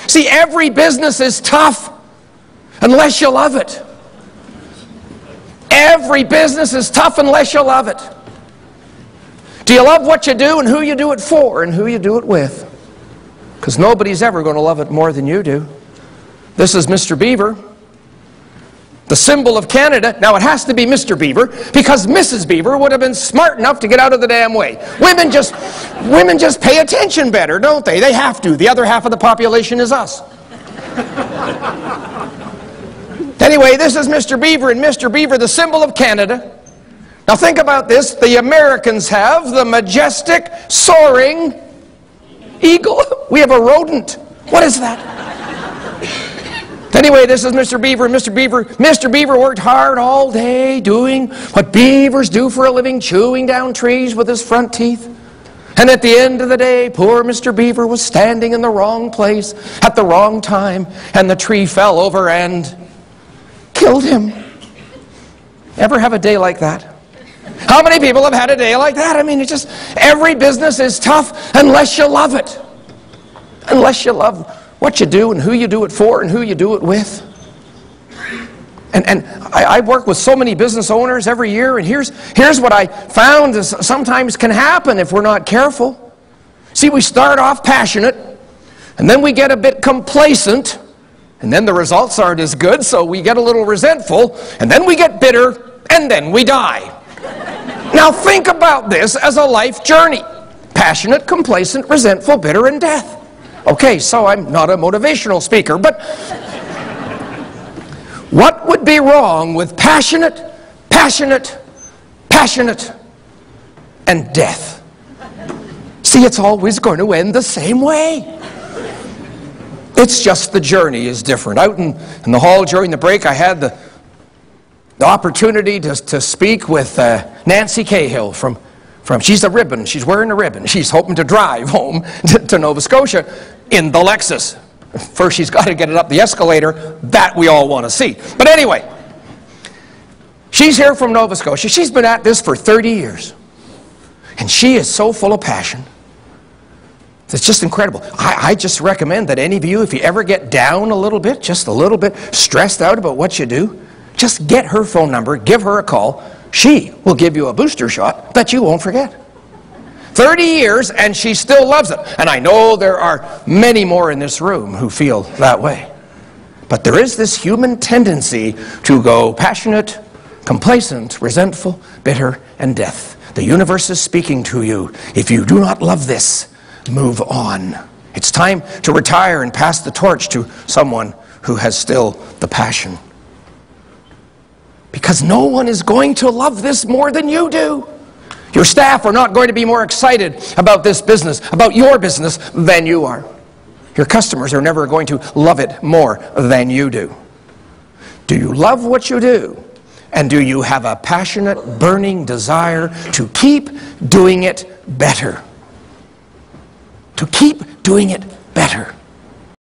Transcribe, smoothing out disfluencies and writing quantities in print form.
See, every business is tough unless you love it. Every business is tough unless you love it. Do you love what you do and who you do it for and who you do it with? Because nobody's ever going to love it more than you do. This is Mr. Beaver, the symbol of Canada. Now it has to be Mr. Beaver because Mrs. Beaver would have been smart enough to get out of the damn way. Women just pay attention better, don't they? They have to. The other half of the population is us. Anyway, this is Mr. Beaver, and Mr. Beaver, the symbol of Canada. Now think about this. The Americans have the majestic, soaring eagle. We have a rodent. What is that? Anyway, this is Mr. Beaver, and Mr. Beaver worked hard all day doing what beavers do for a living, chewing down trees with his front teeth. And at the end of the day, poor Mr. Beaver was standing in the wrong place at the wrong time, and the tree fell over and killed him. Ever have a day like that? How many people have had a day like that? I mean, it's just, every business is tough unless you love it. Unless you love what you do and who you do it for and who you do it with. And I work with so many business owners every year, and here's what I found is sometimes can happen if we're not careful. See, we start off passionate, and then we get a bit complacent, and then the results aren't as good, so we get a little resentful, and then we get bitter, and then we die. Now think about this as a life journey. Passionate, complacent, resentful, bitter, and death. Okay, so I'm not a motivational speaker, but what would be wrong with passionate, and death? See, it's always going to end the same way. It's just the journey is different. Out in the hall during the break, I had the opportunity to speak with Nancy Cahill from she's a ribbon. She's wearing a ribbon. She's hoping to drive home to Nova Scotia in the Lexus. First, she's got to get it up the escalator. That we all want to see. But anyway, she's here from Nova Scotia. She's been at this for 30 years. And she is so full of passion. It's just incredible. I just recommend that any of you, if you ever get down a little bit, just a little bit stressed out about what you do, just get her phone number, give her a call. She will give you a booster shot that you won't forget. 30 years, and she still loves it. And I know there are many more in this room who feel that way. But there is this human tendency to go passionate, complacent, resentful, bitter, and death. The universe is speaking to you. If you do not love this, move on. It's time to retire and pass the torch to someone who has still the passion. Because no one is going to love this more than you do. Your staff are not going to be more excited about this business, about your business, than you are. Your customers are never going to love it more than you do. Do you love what you do? And do you have a passionate, burning desire to keep doing it better? To keep doing it better.